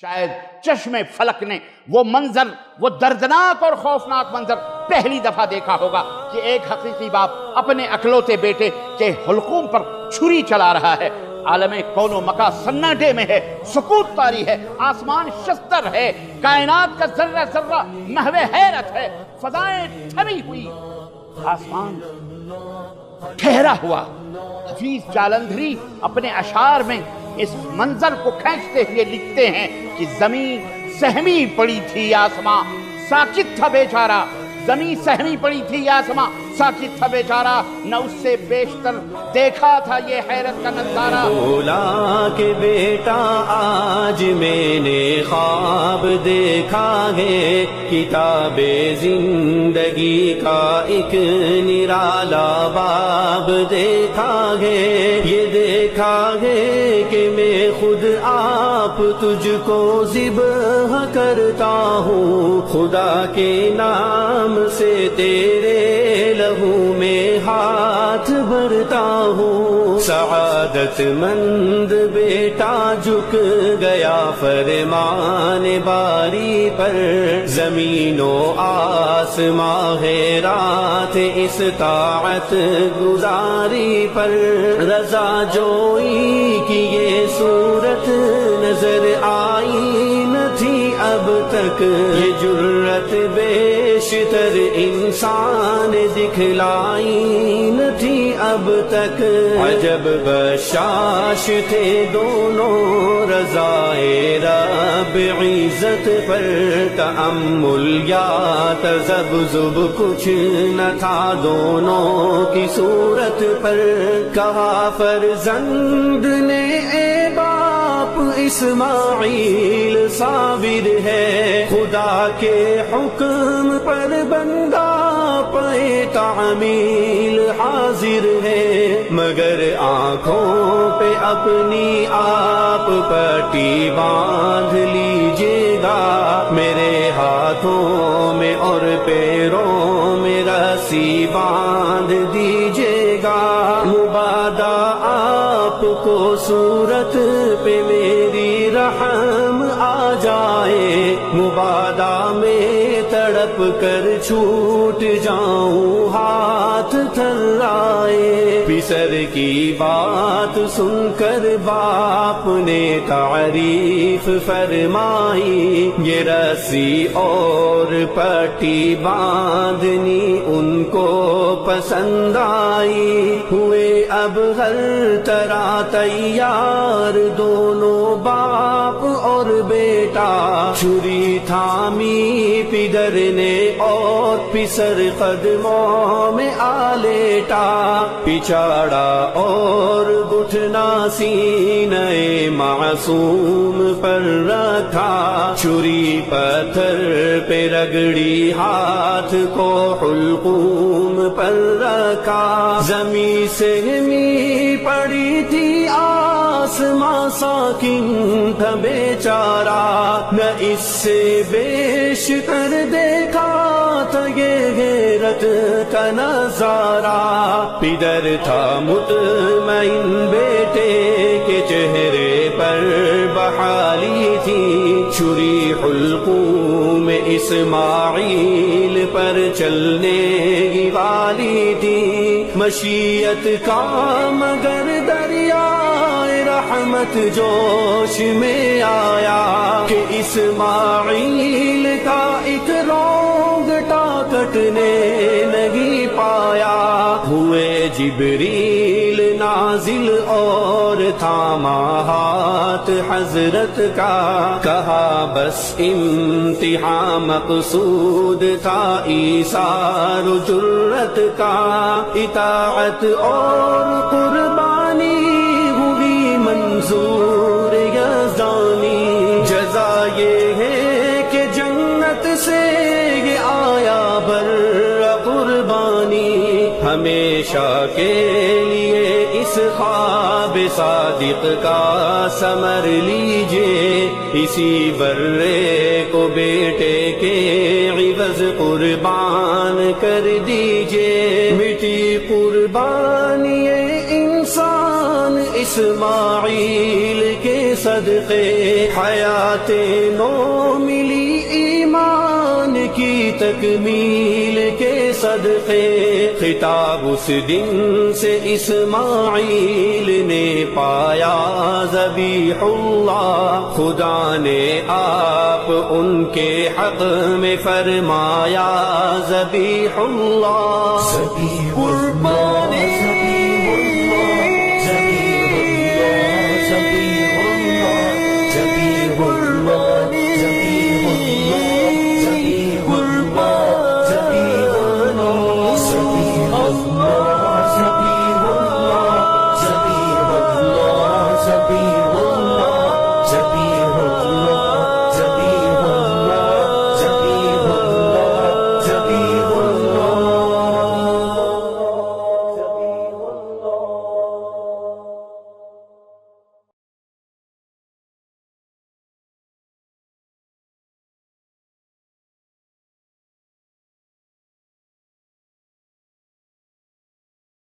شاید چشم فلک نے وہ منظر، وہ دردناک اور خوفناک منظر پہلی دفعہ دیکھا ہوگا کہ ایک حقیقی باپ اپنے اکلوتے بیٹے کے حلقوم پر چھری چلا رہا ہے۔ عالم کون و مکان سناٹے میں ہے، سکوت طاری ہے، آسمان شستر ہے، کائنات کا ذرہ ذرہ محو حیرت ہے، فضائیں تھمی ہوئی، آسمان ٹھہرا ہوا۔ حفیظ جالندھری اپنے اشعار میں اس منظر کو کھینچتے ہوئے لکھتے ہیں کہ زمین سہمی پڑی تھی آسماں ساکت تھا بیچارہ، زمین سہمی پڑی تھی آسماں ساکت تھا بیچارہ، نہ اس سے بیشتر دیکھا تھا یہ حیرت کا نظارہ۔ بولا کہ بیٹا آج میں نے خواب دیکھا ہے، کتاب زندگی کا ایک نرالا باب دیکھا ہے، یہ دیکھا ہے کہ میں خود آپ تجھ کو ذبح کرتا ہوں، خدا کے نام سے تیرے لہو میں ہاتھ بھرتا ہوں۔ سعادت مند بیٹا جھک گیا فرمان باری پر، زمین و آسماں ہے رات اس طاعت گزاری پر، رضا جوئی کی یہ صورت نظر آئی نہ تھی اب تک، یہ جرت بیشتر انسان دکھلائی نہ تھی اب تک، عجب بشاش تھے دونوں رضائے رب عزت پر، تأمل یا تذبذب کچھ نہ تھا دونوں کی صورت پر، کہا فرزند نے اے باپ اسماعیل صابر ہے، خدا کے حکم پر بندہ پہ تعمیل حاضر ہے، مگر آنکھوں پہ اپنی آپ پٹی باندھ لیجیے گا، میرے ہاتھوں میں اور پیروں میں رسی باندھ دیجیے گا، مبادا آپ کو صورت پہ میری رحم آ جائے، مبادا میں تڑپ کر چھوٹ جاؤں ہاتھ تھرائے، پسر کی بات سن کر باپ نے تعریف فرمائی، یہ رسی اور پٹی باندھنی ان کو پسند آئی، ہوئے اب ہر طرح تیار دونوں باپ اور بیٹا، چھری تھامی پدر نے اور پسر قدموں میں آ لیٹا، پچھاڑا اور گھٹنا سینہ معصوم پر رکھا، چھری پتھر پہ رگڑی ہاتھ کو حلقوم پر رکھا، زمین سہمی پڑی تھی آسماں ساکن تھا بیچارہ، نہ اس سے بیشتر دیکھا تھا یہ غیرت کا نظارہ، پدر تھا مطمئن بیٹے کے چہرے پر بحالی تھی، چھری حلقوم میں اسماعیل پر چلنے والی تھی، مشیت کا مگر دریائے رحمت جوش میں آیا، کہ اسماعیل کا ایک رونگٹا کٹنے نہیں پایا، ہوئے جبریل نازل اور تھاما ہاتھ حضرت کا، کہا بس انتہا مقصود تھا ایثار جرت کا، اطاعت اور قربانی ہوئی منظور یزدانی، جزا یہ ہے کہ جنت سے یہ آیا بر قربانی، ہمیشہ کے لیے اس خواب صادق کا ثمر لیجئے، اسی برے کو بیٹے کے عوض قربان کر دیجئے، مٹی قربانی انسان اسماعیل کے صدقے حیات نو ملی ایمان کی تکمیل کے صدقے خطاب اس دن سے اسماعیل نے پایا ذبیح اللہ خدا نے آپ ان کے حق میں فرمایا ذبیح اللہ